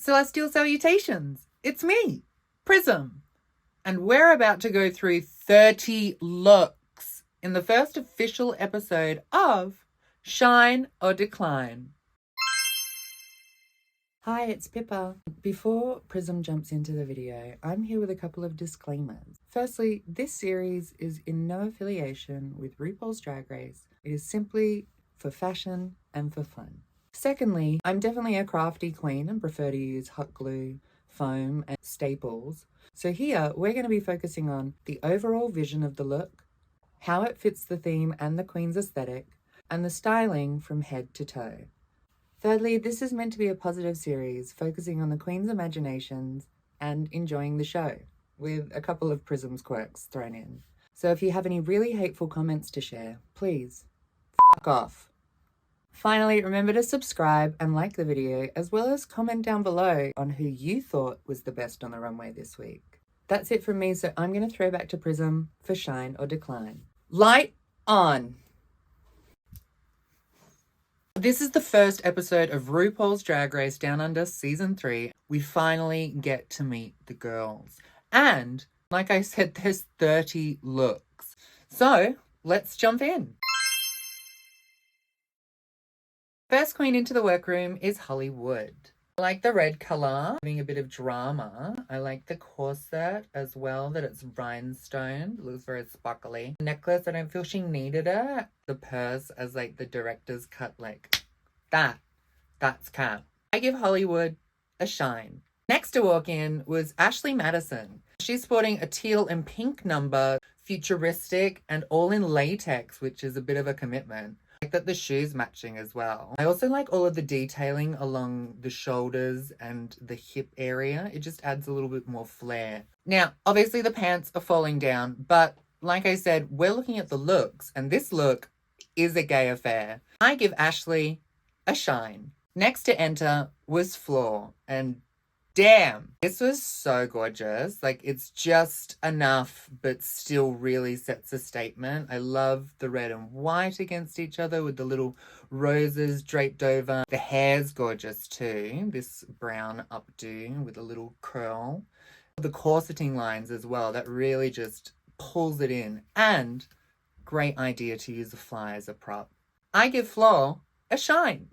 Celestial salutations. It's me, PRISM. And we're about to go through 30 looks in the first official episode of Shine or Decline. Hi, it's Pippa. Before PRISM jumps into the video, I'm here with a couple of disclaimers. Firstly, this series is in no affiliation with RuPaul's Drag Race. It is simply for fashion and for fun. Secondly, I'm definitely a crafty queen and prefer to use hot glue, foam, and staples. So here, we're going to be focusing on the overall vision of the look, how it fits the theme and the queen's aesthetic, and the styling from head to toe. Thirdly, this is meant to be a positive series, focusing on the queen's imaginations and enjoying the show, with a couple of PRISM's quirks thrown in. So if you have any really hateful comments to share, please, fuck off. Finally, remember to subscribe and like the video, as well as comment down below on who you thought was the best on the runway this week. That's it from me, so I'm going to throw back to PRISM for Shine or Decline. Light on! This is the first episode of RuPaul's Drag Race Down Under Season 3. We finally get to meet the girls. And, like I said, there's 30 looks. So, let's jump in. First queen into the workroom is Hollywood. I like the red colour, having a bit of drama. I like the corset as well, that it's rhinestone. It looks very sparkly. Necklace, I don't feel she needed it. The purse as like the director's cut, like that's cap. I give Hollywood a shine. Next to walk in was Ashley Madison. She's sporting a teal and pink number, futuristic and all in latex, which is a bit of a commitment. I like that the shoes matching as well. I also like all of the detailing along the shoulders and the hip area. It just adds a little bit more flair. Now, obviously the pants are falling down, but like I said, we're looking at the looks, and this look is a gay affair. I give Ashley a shine. Next to enter was Floor, and damn, this was so gorgeous. Like, it's just enough, but still really sets a statement. I love the red and white against each other with the little roses draped over. The hair's gorgeous too. This brown updo with a little curl. The corseting lines as well, that really just pulls it in. And great idea to use a fly as a prop. I give Floor a shine.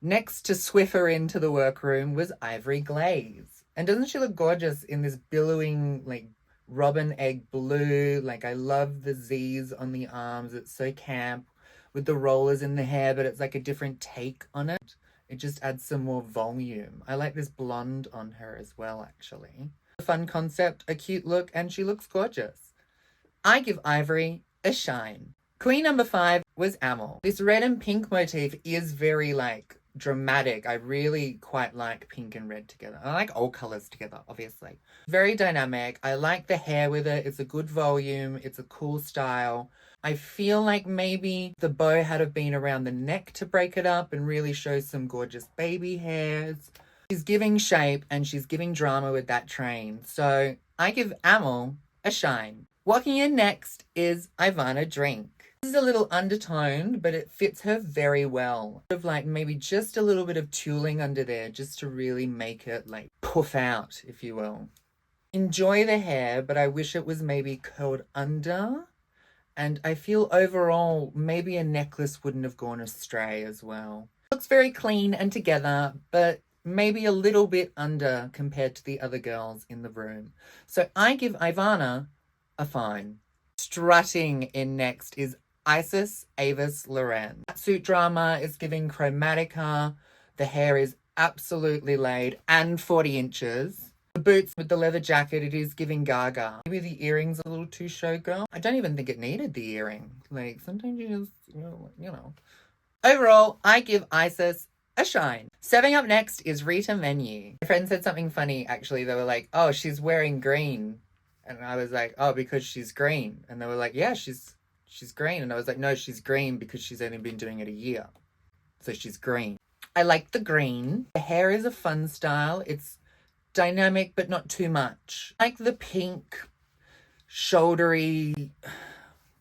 Next to Swiffer into the workroom was Ivory Glaze. And doesn't she look gorgeous in this billowing, like, robin egg blue? Like, I love the Z's on the arms. It's so camp with the rollers in the hair, but it's like a different take on it. It just adds some more volume. I like this blonde on her as well, actually. A fun concept, a cute look, and she looks gorgeous. I give Ivory a shine. Queen number 5 was Amel. This red and pink motif is very, like, dramatic. I really quite like pink and red together. I like all colors together, obviously. Very dynamic. I like the hair with it. It's a good volume. It's a cool style. I feel like maybe the bow had have been around the neck to break it up and really show some gorgeous baby hairs. She's giving shape and she's giving drama with that train. So I give Amel a shine. Walking in next is Ivana Drink. This is a little undertoned, but it fits her very well. Sort of like maybe just a little bit of tulle under there just to really make it like puff out, if you will. Enjoy the hair, but I wish it was maybe curled under. And I feel overall maybe a necklace wouldn't have gone astray as well. Looks very clean and together, but maybe a little bit under compared to the other girls in the room. So I give Ivana a fine. Strutting in next is Isis Avis Loren. That suit drama is giving chromatica. The hair is absolutely laid and 40 inches. The boots with the leather jacket, it is giving Gaga. Maybe the earrings a little too showgirl. I don't even think it needed the earring. Like, sometimes you just, you know. Overall, I give Isis a shine. Serving up next is Rita Menu. My friend said something funny, actually. They were like, oh, she's wearing green. And I was like, oh, because she's green. And they were like, yeah, she's green. And I was like, no, she's green because she's only been doing it a year. So she's green. I like the green. The hair is a fun style. It's dynamic, but not too much. I like the pink, shouldery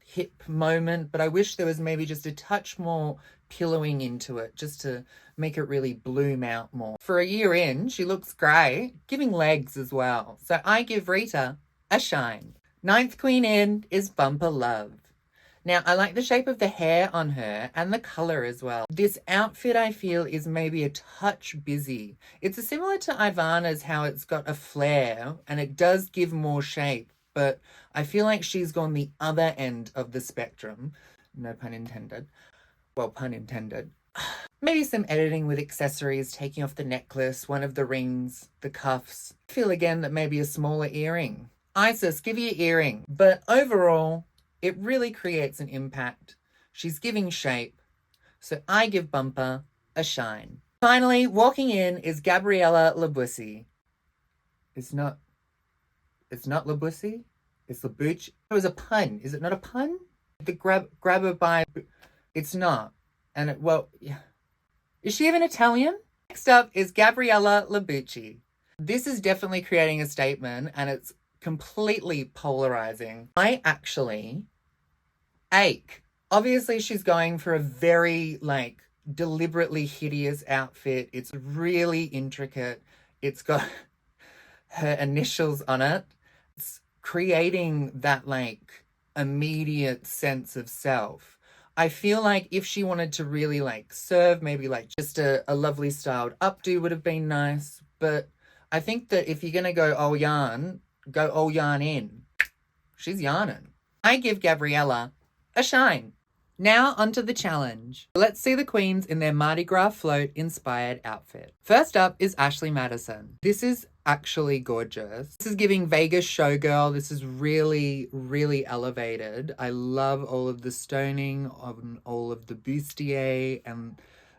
hip moment, but I wish there was maybe just a touch more pillowing into it just to make it really bloom out more. For a year in, she looks great, giving legs as well. So I give Rita a shine. Ninth queen in is Bumper Love. Now, I like the shape of the hair on her and the color as well. This outfit, I feel, is maybe a touch busy. It's similar to Ivana's, how it's got a flare and it does give more shape, but I feel like she's gone the other end of the spectrum. No pun intended. Well, pun intended. Maybe some editing with accessories, taking off the necklace, one of the rings, the cuffs. I feel again that maybe a smaller earring. Isis, give you an earring. But overall, it really creates an impact. She's giving shape. So I give Bumper a shine. Finally, walking in is Gabriella Labussy. It's not Labussy? It's Labucci. It was a pun. Is it not a pun? The grabber by... It's not. And it, well, yeah. Is she even Italian? Next up is Gabriella Labucci. This is definitely creating a statement and it's completely polarizing. I actually ache. Obviously, she's going for a very, deliberately hideous outfit. It's really intricate. It's got her initials on it. It's creating that, immediate sense of self. I feel like if she wanted to really, serve, maybe, just a lovely styled updo would have been nice. But I think that if you're going to go all yarn in. She's yarning. I give Gabriella a shine. Now onto the challenge. Let's see the queens in their Mardi Gras float inspired outfit. First up is Ashley Madison. This is actually gorgeous. This is giving Vegas showgirl. This is really, really elevated. I love all of the stoning on all of the bustier and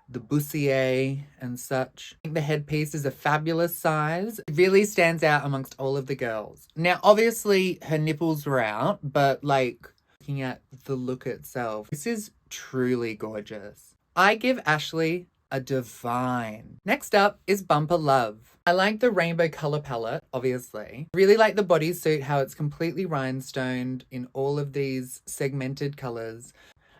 the bustier and such. I think the headpiece is a fabulous size. It really stands out amongst all of the girls. Now, obviously, her nipples were out, but looking at the look itself, this is truly gorgeous. I give Ashley a divine. Next up is Bumper Love. I like the rainbow color palette, obviously. Really like the bodysuit, how it's completely rhinestoned in all of these segmented colors.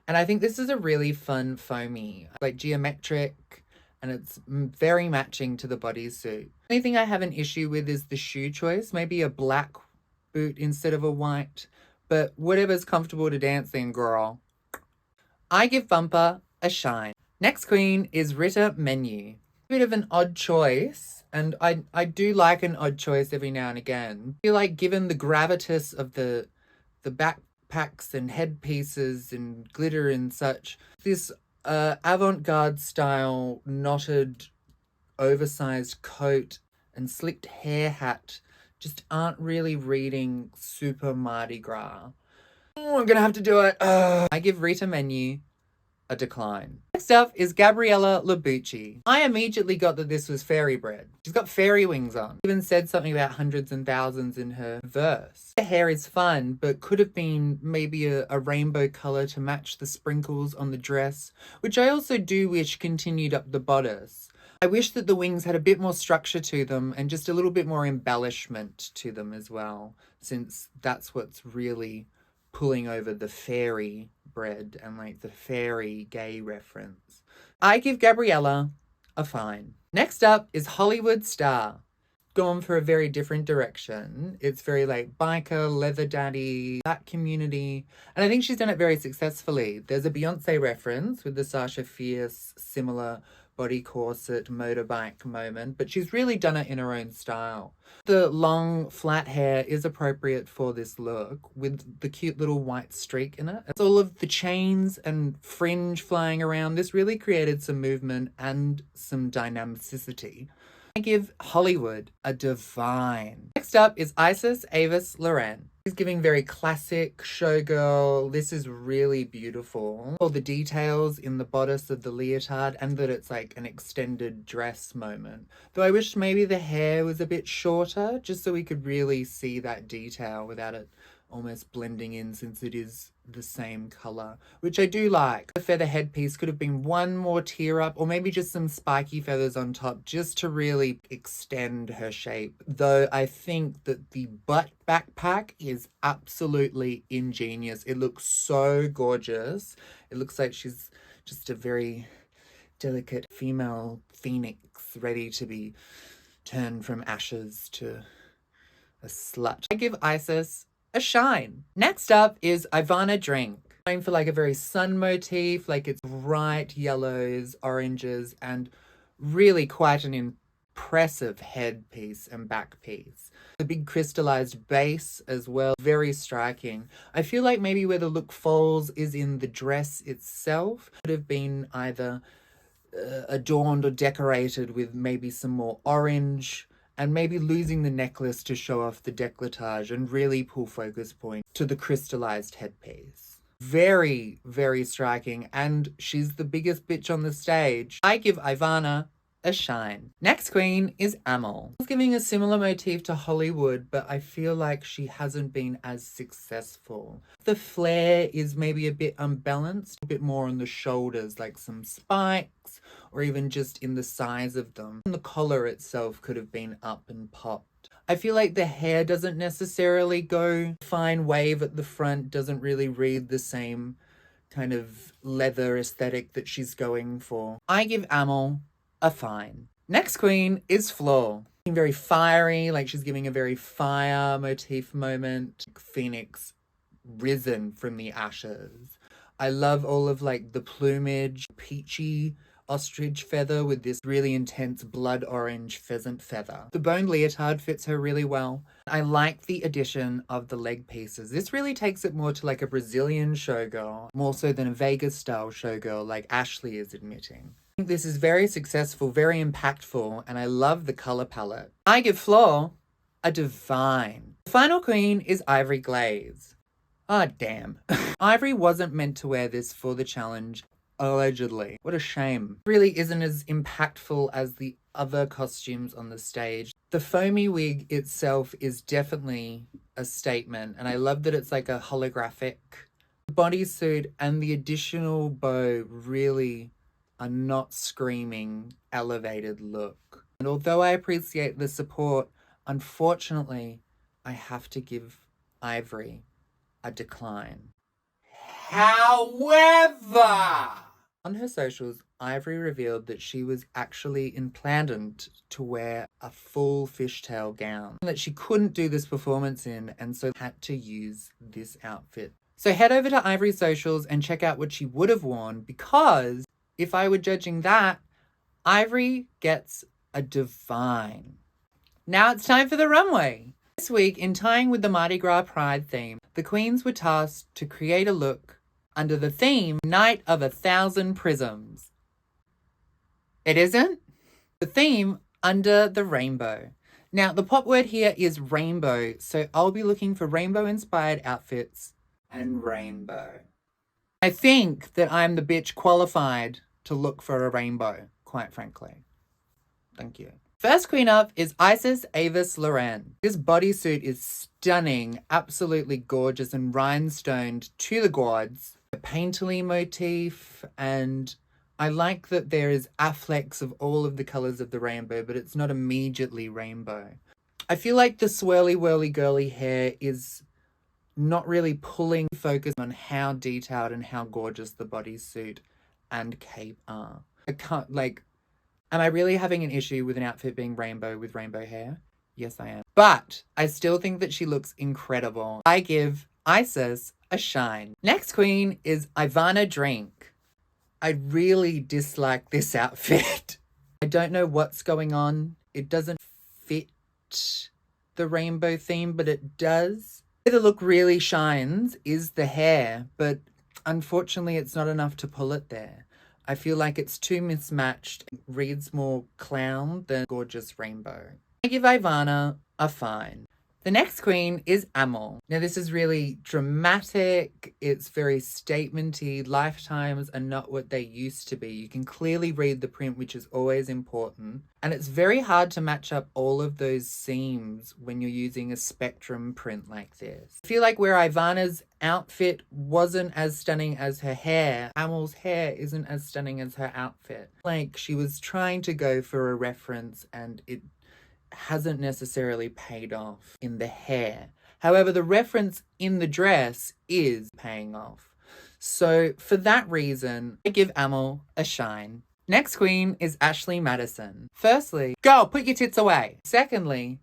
And I think this is a really fun foamy, geometric, and it's very matching to the bodysuit. The only thing I have an issue with is the shoe choice, maybe a black boot instead of a white, but whatever's comfortable to dance in, girl. I give Bumper a shine. Next queen is Rita Menu. Bit of an odd choice, and I do like an odd choice every now and again. I feel like given the gravitas of the backpacks and headpieces and glitter and such, this avant-garde style knotted oversized coat and slicked hair hat just aren't really reading super Mardi Gras. Oh, I'm gonna have to do it. I give Rita Menu a decline. Next up is Gabriella Labucci. I immediately got that this was fairy bread. She's got fairy wings on. Even said something about hundreds and thousands in her verse. Her hair is fun, but could have been maybe a rainbow color to match the sprinkles on the dress, which I also do wish continued up the bodice. I wish that the wings had a bit more structure to them and just a little bit more embellishment to them as well, since that's what's really pulling over the fairy bread and the fairy gay reference. I give Gabriella a fine. Next up is Hollywood Star. Gone for a very different direction. It's very biker, leather daddy, that community. And I think she's done it very successfully. There's a Beyonce reference with the Sasha Fierce similar body corset motorbike moment, but she's really done it in her own style. The long flat hair is appropriate for this look with the cute little white streak in it. It's all of the chains and fringe flying around. This really created some movement and some dynamicity. I give Hollywood a divine. Next up is Isis Avis Loren. She's giving very classic showgirl. This is really beautiful. All the details in the bodice of the leotard and that it's an extended dress moment. Though I wish maybe the hair was a bit shorter just so we could really see that detail without it almost blending in since it is the same color, which I do like. The feather headpiece could have been one more tier up or maybe just some spiky feathers on top just to really extend her shape. Though I think that the butt backpack is absolutely ingenious. It looks so gorgeous. It looks like she's just a very delicate female phoenix ready to be turned from ashes to a slut. I give Isis a shine. Next up is Ivana Drink. Going for like a very sun motif, like it's bright yellows, oranges, and really quite an impressive headpiece and back piece. The big crystallized base as well, very striking. I feel like maybe where the look falls is in the dress itself. Could have been either adorned or decorated with maybe some more orange, and maybe losing the necklace to show off the décolletage and really pull focus point to the crystallized headpiece. Very, very striking, and she's the biggest bitch on the stage. I give Ivana a shine. Next queen is Amel. She's giving a similar motif to Hollywood, but I feel like she hasn't been as successful. The flare is maybe a bit unbalanced, a bit more on the shoulders, like some spikes, or even just in the size of them. And the collar itself could have been up and popped. I feel like the hair doesn't necessarily go fine wave at the front, doesn't really read the same kind of leather aesthetic that she's going for. I give Amel a fine. Next queen is Flor. Very fiery, like she's giving a very fire motif moment. Phoenix risen from the ashes. I love all of like the plumage, peachy ostrich feather with this really intense blood orange pheasant feather. The bone leotard fits her really well. I like the addition of the leg pieces. This really takes it more to like a Brazilian showgirl, more so than a Vegas style showgirl like Ashley is admitting. I think this is very successful, very impactful, and I love the color palette. I give Flor a divine. The final queen is Ivory Glaze. Ah, damn. Ivory wasn't meant to wear this for the challenge, allegedly. What a shame. It really isn't as impactful as the other costumes on the stage. The foamy wig itself is definitely a statement, and I love that it's like a holographic bodysuit, and the additional bow really are not screaming elevated look. And although I appreciate the support, unfortunately, I have to give Ivory a decline. However, on her socials, Ivory revealed that she was actually planned to wear a full fishtail gown, that she couldn't do this performance in, and so had to use this outfit. So head over to Ivory's socials and check out what she would have worn, because if I were judging that, Ivory gets a divine. Now it's time for the runway. This week, in tying with the Mardi Gras Pride theme, the queens were tasked to create a look under the theme Night of 1,000 Prisms. It isn't? The theme under the rainbow. Now, the pop word here is rainbow, so I'll be looking for rainbow-inspired outfits and rainbow. I think that I'm the bitch qualified to look for a rainbow, quite frankly. Thank you. First queen up is Isis Avis Loren. This bodysuit is stunning, absolutely gorgeous and rhinestoned to the gods. A painterly motif, and I like that there is afflex of all of the colours of the rainbow, but it's not immediately rainbow. I feel like the swirly whirly girly hair is not really pulling focus on how detailed and how gorgeous the bodysuit and cape are. I can't, like, am I really having an issue with an outfit being rainbow with rainbow hair? Yes, I am. But I still think that she looks incredible. I give Isis a shine. Next queen is Ivana Drink. I really dislike this outfit. I don't know what's going on. It doesn't fit the rainbow theme, but it does. Where the look really shines is the hair, but unfortunately it's not enough to pull it there. I feel like it's too mismatched. It reads more clown than gorgeous rainbow. I give Ivana a fine. The next queen is Amel. Now this is really dramatic. It's very statementy. Lifetimes are not what they used to be. You can clearly read the print, which is always important. And it's very hard to match up all of those seams when you're using a spectrum print like this. I feel like where Ivana's outfit wasn't as stunning as her hair, Amel's hair isn't as stunning as her outfit. Like she was trying to go for a reference and it hasn't necessarily paid off in the hair. However, the reference in the dress is paying off. So for that reason, I give Amel a shine. Next queen is Ashley Madison. Firstly, girl, put your tits away. Secondly,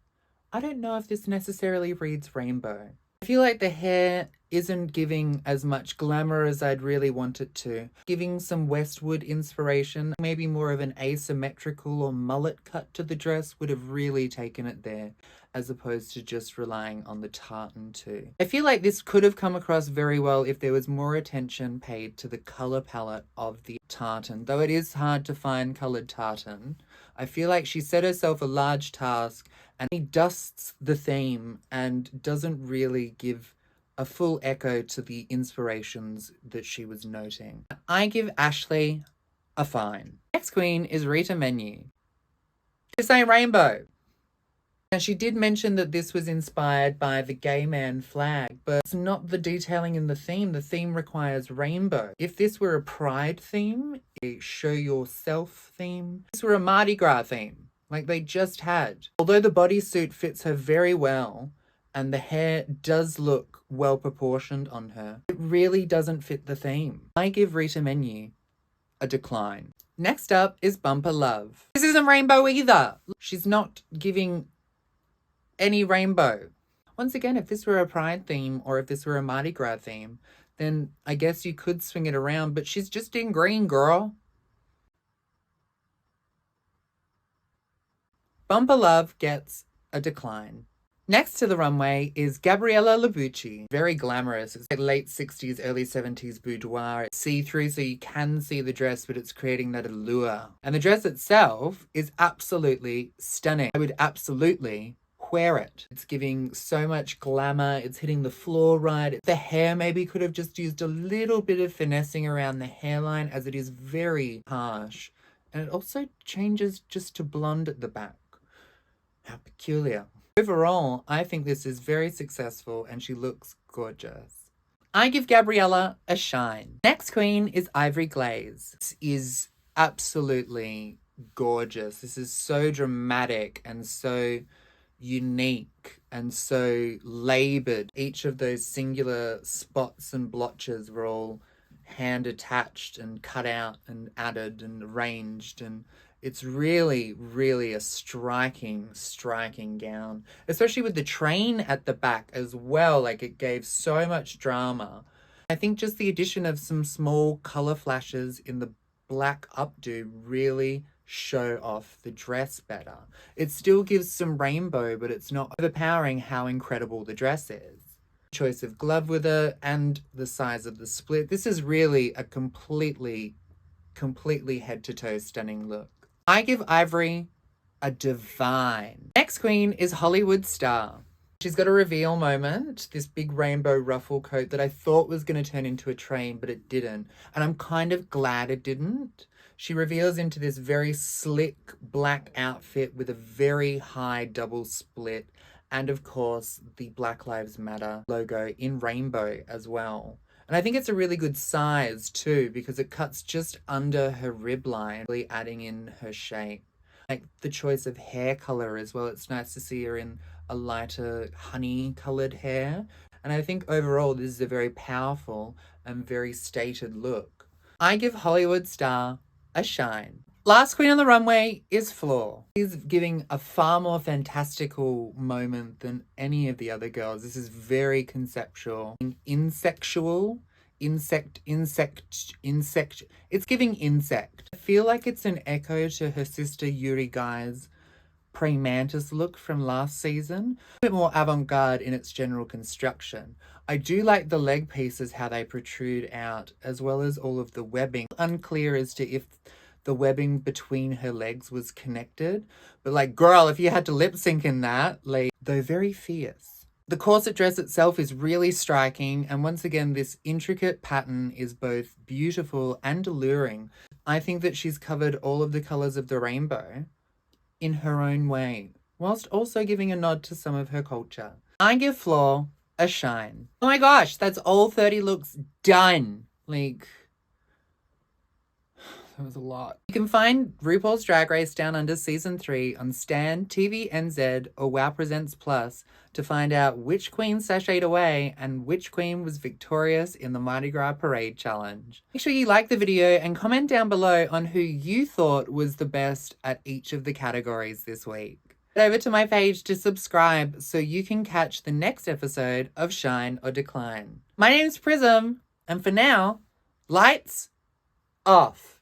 I don't know if this necessarily reads rainbow. I feel like the hair isn't giving as much glamour as I'd really want it to. Giving some Westwood inspiration, maybe more of an asymmetrical or mullet cut to the dress would have really taken it there, as opposed to just relying on the tartan too. I feel like this could have come across very well if there was more attention paid to the colour palette of the tartan. Though it is hard to find coloured tartan, I feel like she set herself a large task and he dusts the theme and doesn't really give a full echo to the inspirations that she was noting. I give Ashley a fine. Next queen is Rita Menu. This ain't rainbow. Now, she did mention that this was inspired by the gay man flag, but it's not the detailing in the theme. The theme requires rainbow. If this were a pride theme, a show yourself theme, if this were a Mardi Gras theme, like they just had. Although the bodysuit fits her very well, and the hair does look well proportioned on her, it really doesn't fit the theme. I give Rita Menu a decline. Next up is Bumper Love. This isn't rainbow either. She's not giving any rainbow. Once again, if this were a pride theme or if this were a Mardi Gras theme, then I guess you could swing it around, but she's just in green, girl. Bumper Love gets a decline. Next to the runway is Gabriella Labucci. Very glamorous. It's like late 60s, early 70s boudoir. It's see-through so you can see the dress, but it's creating that allure. And the dress itself is absolutely stunning. I would absolutely wear it. It's giving so much glamour. It's hitting the floor right. The hair maybe could have just used a little bit of finessing around the hairline, as it is very harsh. And it also changes just to blonde at the back. How peculiar. Overall, I think this is very successful and she looks gorgeous. I give Gabriella a shine. Next queen is Ivory Glaze. This is absolutely gorgeous. This is so dramatic and so unique and so laboured. Each of those singular spots and blotches were all hand attached and cut out and added and arranged, and it's really, really a striking gown, especially with the train at the back as well. Like, it gave so much drama. I think just the addition of some small colour flashes in the black updo really show off the dress better. It still gives some rainbow, but it's not overpowering how incredible the dress is. Choice of glove with her and the size of the split. This is really a completely head to toe stunning look. I give Ivory a divine. Next queen is Hollywood Star. She's got a reveal moment, this big rainbow ruffle coat that I thought was going to turn into a train, but it didn't. And I'm kind of glad it didn't. She reveals into this very slick black outfit with a very high double split. And of course, the Black Lives Matter logo in rainbow as well. And I think it's a really good size too, because it cuts just under her rib line, really adding in her shape. Like the choice of hair color as well. It's nice to see her in a lighter honey colored hair. And I think overall, this is a very powerful and very stated look. I give Hollywood Star a shine. Last queen on the runway is Floor. She's giving a far more fantastical moment than any of the other girls. This is very conceptual. Insectual. Insect. It's giving insect. I feel like it's an echo to her sister Yuri Guy's pre-mantis look from last season. A bit more avant-garde in its general construction. I do like the leg pieces, how they protrude out, as well as all of the webbing. Unclear as to if the webbing between her legs was connected. But like, girl, if you had to lip sync in that, like, though very fierce. The corset dress itself is really striking. And once again, this intricate pattern is both beautiful and alluring. I think that she's covered all of the colours of the rainbow in her own way, whilst also giving a nod to some of her culture. I give Floor a shine. Oh my gosh, that's all 30 looks done. Like, It was a lot. You can find RuPaul's Drag Race Down Under Season 3 on Stan, TV NZ, or WoW Presents Plus to find out which queen sashayed away and which queen was victorious in the Mardi Gras Parade Challenge. Make sure you like the video and comment down below on who you thought was the best at each of the categories this week. Head over to my page to subscribe so you can catch the next episode of Shine or Decline. My name's Prism, and for now, lights off.